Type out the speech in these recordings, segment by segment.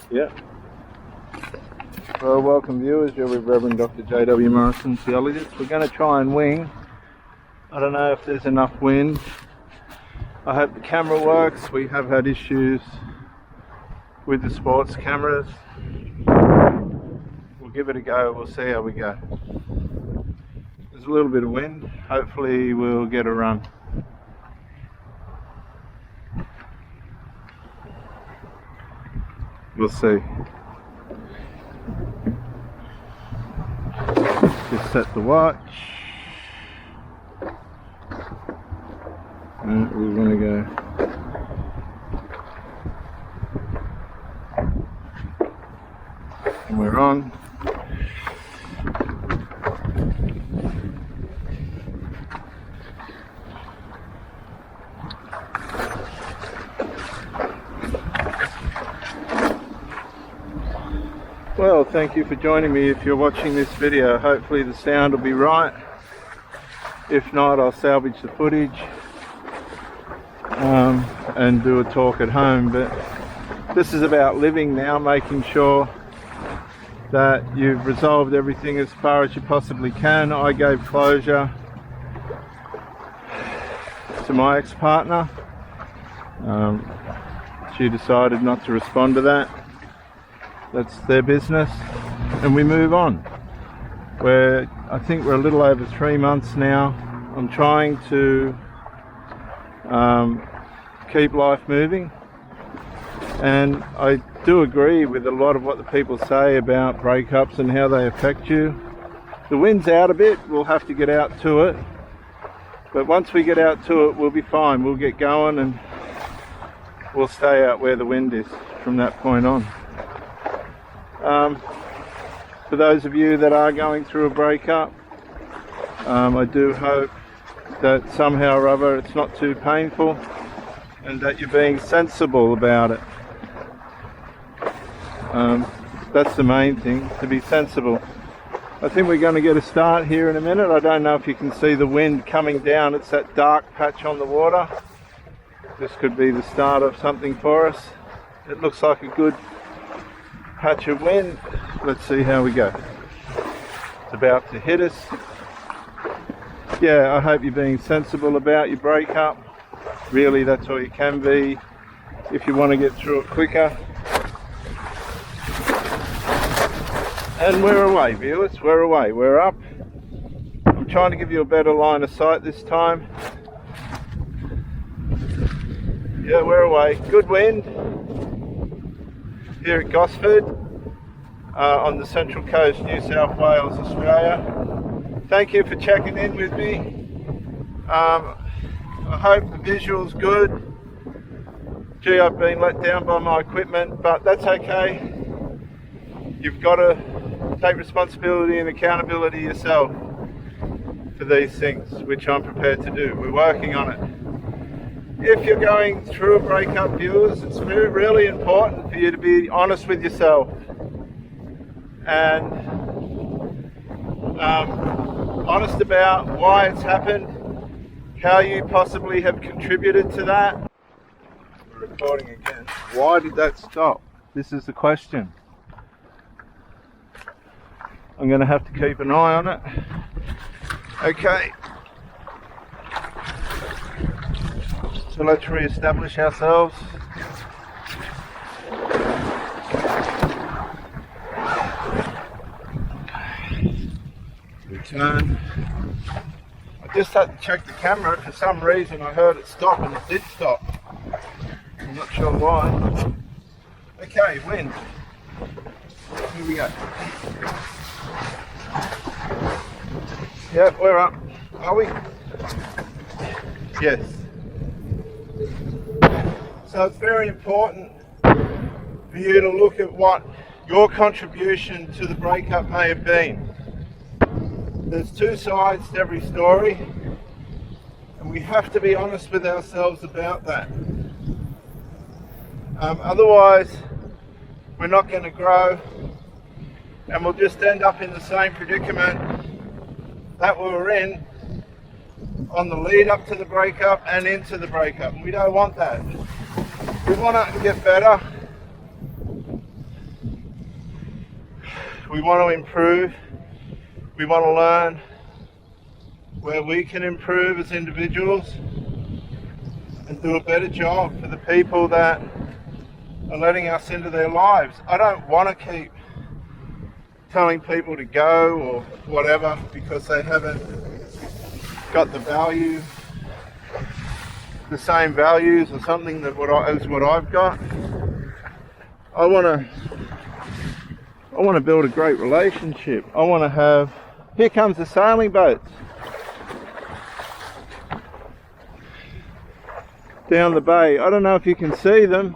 Yeah. Well, welcome viewers. You're with Reverend Dr. J.W. Morrison, theologist. We're going to try and wing. I don't know if there's enough wind. I hope the camera works. We have had issues with the sports cameras. We'll give it a go. We'll see how we go. There's a little bit of wind. Hopefully we'll get a run. We'll see. Just set the watch. And we're going to go. And we're on. Well, thank you for joining me if you're watching this video. Hopefully the sound will be right. If not, I'll salvage the footage and do a talk at home. But this is about living now, making sure that you've resolved everything as far as you possibly can. I gave closure to my ex-partner. She decided not to respond to that. That's their business, and we move on. I think we're a little over 3 months now. I'm trying to keep life moving, and I do agree with a lot of what the people say about breakups and how they affect you. The wind's out a bit, we'll have to get out to it, but once we get out to it, we'll be fine. We'll get going and we'll stay out where the wind is from that point on. For those of you that are going through a breakup, I do hope that somehow or other it's not too painful and that you're being sensible about it. That's the main thing, to be sensible. I think we're going to get a start here in a minute. I don't know if you can see the wind coming down. It's that dark patch on the water. This could be the start of something for us. It looks like a good patch of wind. Let's see how we go. It's about to hit us. Yeah, I hope you're being sensible about your breakup. Really, that's all you can be if you want to get through it quicker. And we're away, viewers. We're away. We're up. I'm trying to give you a better line of sight this time. Yeah, we're away. Good wind here at Gosford on the Central Coast, New South Wales, Australia. Thank you for checking in with me. I hope the visual's good. Gee, I've been let down by my equipment, but that's okay. You've got to take responsibility and accountability yourself for these things, which I'm prepared to do. We're working on it. If you're going through a breakup, viewers, it's really important for you to be honest with yourself and honest about why it's happened, how you possibly have contributed to that. We're recording again. Why did that stop? This is the question. I'm going to have to keep an eye on it. Okay. So let's re-establish ourselves. Return. I just had to check the camera. For some reason I heard it stop, and it did stop. I'm not sure why. Okay, wind. Here we go. Yep, we're up. Are we? Yes. So it's very important for you to look at what your contribution to the breakup may have been. There's two sides to every story, and we have to be honest with ourselves about that. Otherwise, we're not going to grow, and we'll just end up in the same predicament that we were in on the lead up to the breakup and into the breakup. We don't want that. We want to get better. we want to improve. We want to learn where we can improve as individuals and do a better job for the people that are letting us into their lives. I don't want to keep telling people to go or whatever because they haven't got the value, the same values or something that as what I've got. I want to build a great relationship. I want to have. Here comes the sailing boats down the bay. I don't know if you can see them.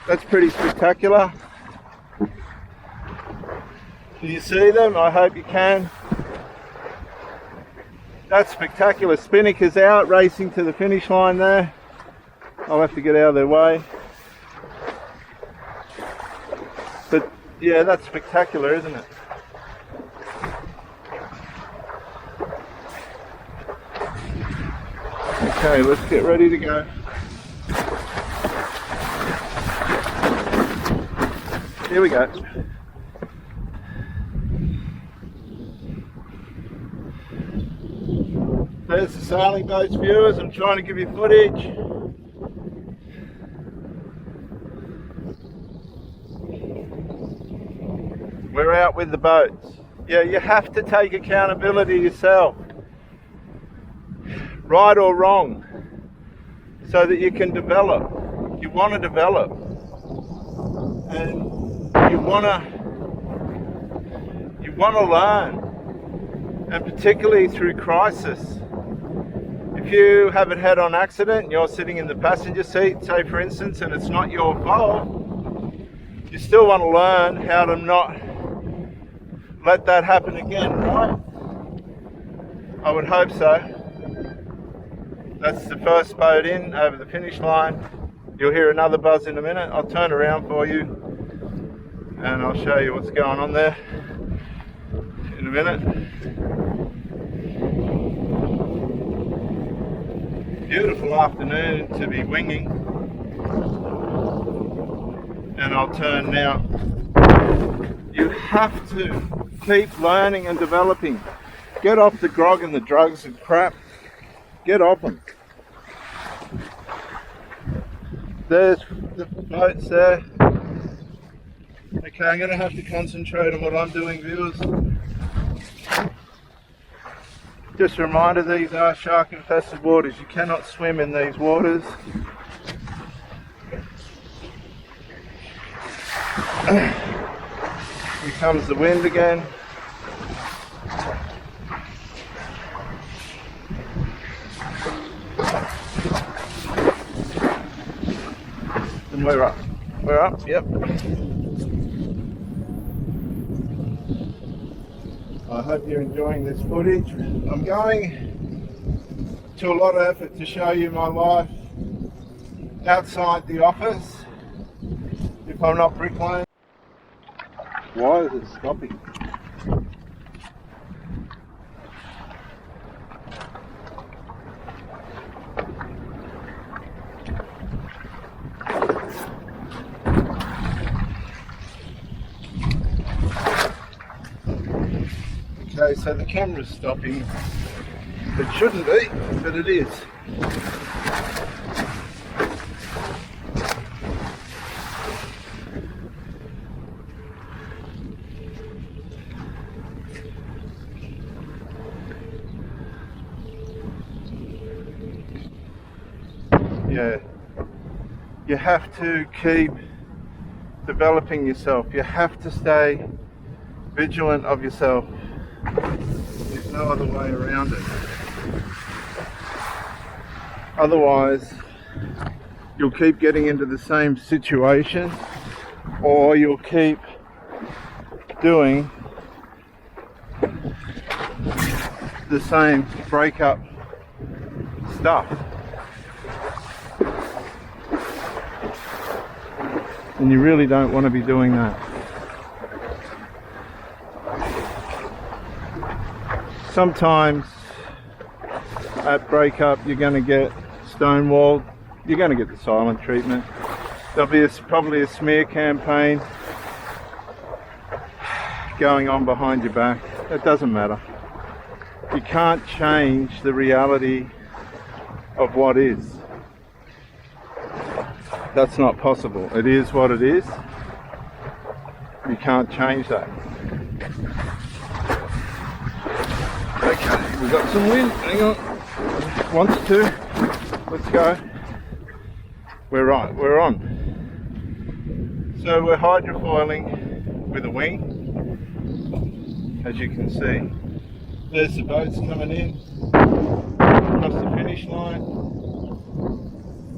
That's pretty spectacular. Can you see them? I hope you can. That's spectacular. Spinnaker's out, racing to the finish line there. I'll have to get out of their way. But yeah, that's spectacular, isn't it? Okay, let's get ready to go. Here we go. There's the sailing boats, viewers. I'm trying to give you footage. We're out with the boats. Yeah, you have to take accountability yourself, right or wrong, so that you can develop. You want to develop, and you want to learn, and particularly through crisis. If you have a head-on accident and you're sitting in the passenger seat, say for instance, and it's not your fault, you still want to learn how to not let that happen again, right? I would hope so. That's the first boat in over the finish line. You'll hear another buzz in a minute. I'll turn around for you and I'll show you what's going on there in a minute. Beautiful afternoon to be winging, and I'll turn now. You have to keep learning and developing. Get off the grog and the drugs and crap. Get off them. There's the boats there. Okay, I'm going to have to concentrate on what I'm doing, viewers. Just a reminder, these are shark infested waters. You cannot swim in these waters. Here comes the wind again. And we're up. We're up, yep. I hope you're enjoying this footage. I'm going to a lot of effort to show you my life outside the office if I'm not bricklaying. Why is it stopping? Okay, so the camera's stopping. It shouldn't be, but it is. Yeah, you have to keep developing yourself. You have to stay vigilant of yourself. There's no other way around it. Otherwise, you'll keep getting into the same situation, or you'll keep doing the same breakup stuff. And you really don't want to be doing that. Sometimes at breakup you're going to get stonewalled, you're going to get the silent treatment. There'll be probably a smear campaign. going on behind your back. It doesn't matter. You can't change the reality of what is. That's not possible. It is what it is. You can't change that. Okay, we've got some wind. Hang on. Wants to. Let's go. We're right. We're on. So we're hydrofoiling with a wing, as you can see. There's the boats coming in across the finish line.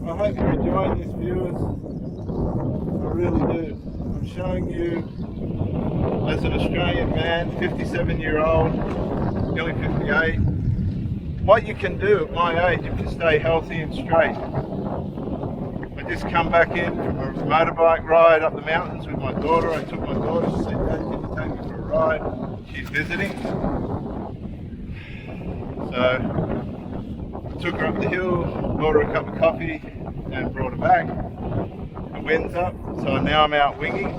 I hope you're enjoying this, viewers. I really do. I'm showing you, as an Australian man, 57-year-old, nearly 58, what you can do at my age if you stay healthy and straight. I just come back in from a motorbike ride up the mountains with my daughter. I took my daughter. She said, "Dad, can you take me for a ride?" She's visiting. So I took her up the hill, bought her a cup of coffee and brought her back. The wind's up, so now I'm out winging.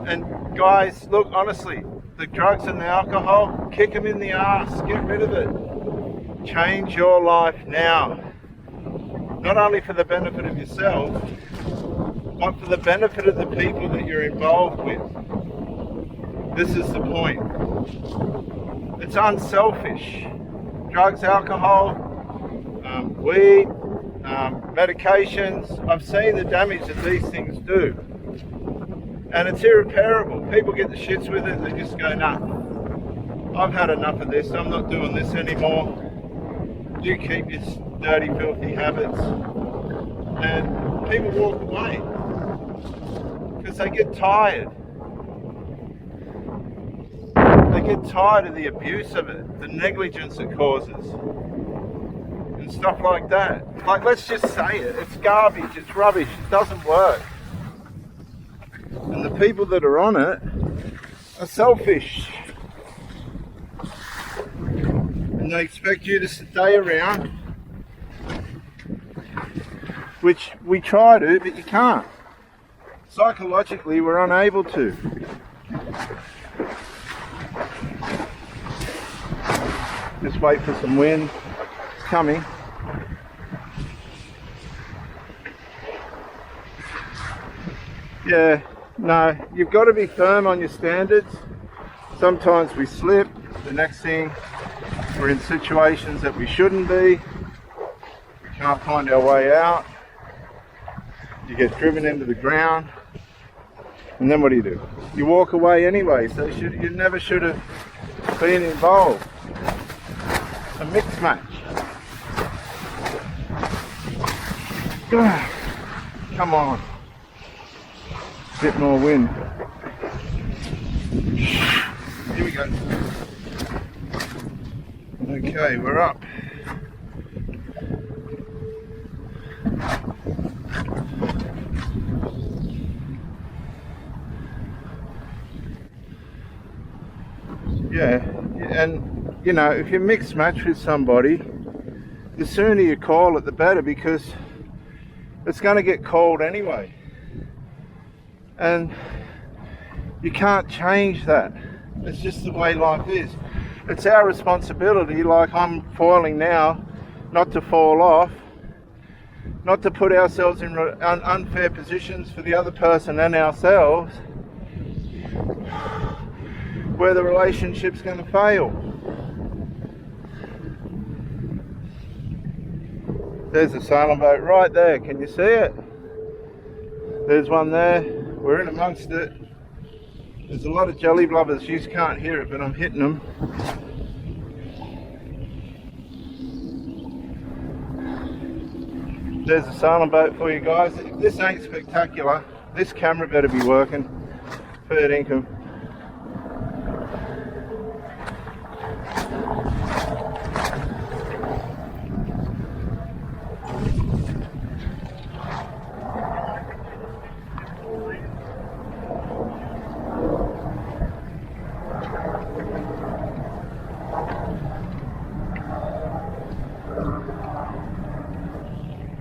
And guys, look, honestly, the drugs and the alcohol, kick them in the ass, get rid of it. Change your life now. Not only for the benefit of yourself, but for the benefit of the people that you're involved with. This is the point. It's unselfish. Drugs, alcohol, weed, medications. I've seen the damage that these things do. And it's irreparable. People get the shits with it, they just go, nah, I've had enough of this, I'm not doing this anymore. You keep your dirty, filthy habits. And people walk away because they get tired. They get tired of the abuse of it, the negligence it causes, and stuff like that. Like, let's just say it, it's garbage, it's rubbish, it doesn't work. And the people that are on it are selfish. And they expect you to stay around, which we try to, but you can't. Psychologically, we're unable to. Just wait for some wind. It's coming. Yeah, no, you've got to be firm on your standards. Sometimes we slip. The next thing, we're in situations that we shouldn't be. We can't find our way out. You get driven into the ground. And then what do? You walk away anyway, so you never should have been involved. A mixed match. Come on. Bit more wind. Here we go. Okay, we're up. Yeah, and you know, if you mix match with somebody, the sooner you call it, the better, because it's going to get called anyway. And you can't change that. It's just the way life is. It's our responsibility, like I'm foiling now, not to fall off, not to put ourselves in unfair positions for the other person and ourselves, where the relationship's going to fail. There's a sailing boat right there, can you see it? There's one there, we're in amongst it. There's a lot of jelly blubbers, you just can't hear it, but I'm hitting them. There's a sailing boat for you guys. If this ain't spectacular, this camera better be working. Fair income.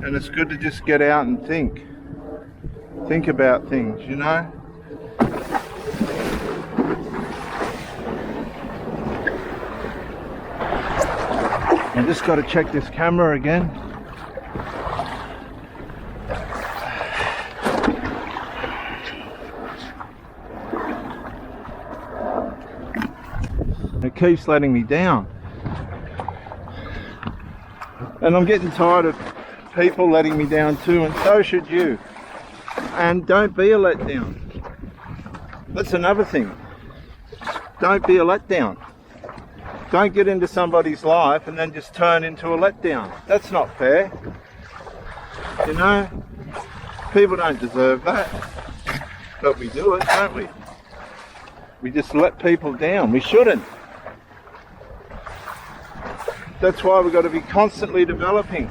And it's good to just get out and think about things, you know. I just got to check this camera again. It keeps letting me down. And I'm getting tired of people letting me down too, and so should you. And don't be a letdown. That's another thing. Don't be a letdown. Don't get into somebody's life and then just turn into a letdown. That's not fair. You know, people don't deserve that. But we do it, don't we? We just let people down. We shouldn't. That's why we've got to be constantly developing.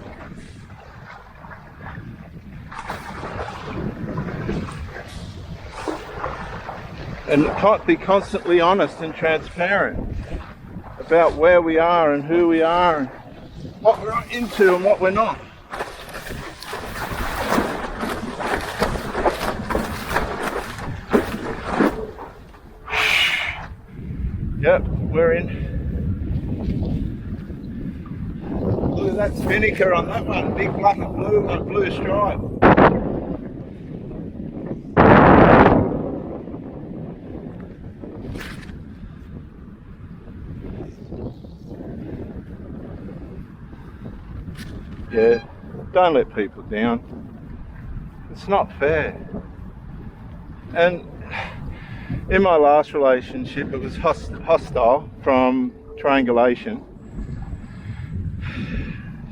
And be constantly honest and transparent about where we are and who we are and what we're into and what we're not. Yep, we're in. Look at that spinnaker on that one, big black and blue, like blue stripe. Yeah, don't let people down. It's not fair. And in my last relationship, it was hostile from triangulation.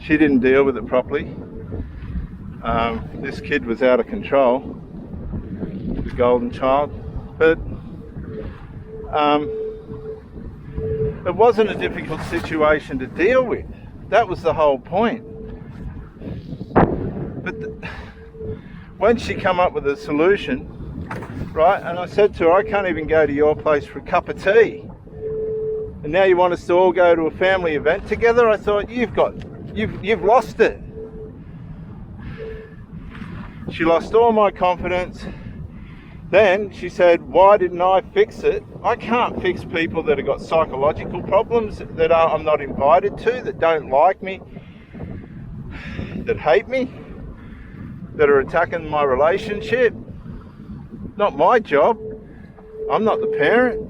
She didn't deal with it properly. This kid was out of control, the golden child. But it wasn't a difficult situation to deal with. That was the whole point. But when she come up with a solution, right, and I said to her, I can't even go to your place for a cup of tea, and now you want us to all go to a family event together? I thought, you've lost it. She lost all my confidence. Then she said, why didn't I fix it? I can't fix people that have got psychological problems that I'm not invited to, that don't like me, that hate me, that are attacking my relationship. Not my job. I'm not the parent.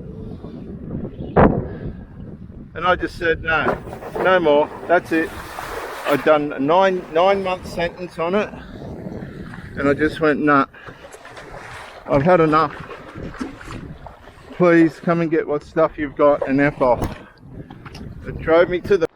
And I just said, no more. That's it. I'd done a nine-month sentence on it, and I just went, nah, I've had enough. Please come and get what stuff you've got and F off. It drove me to the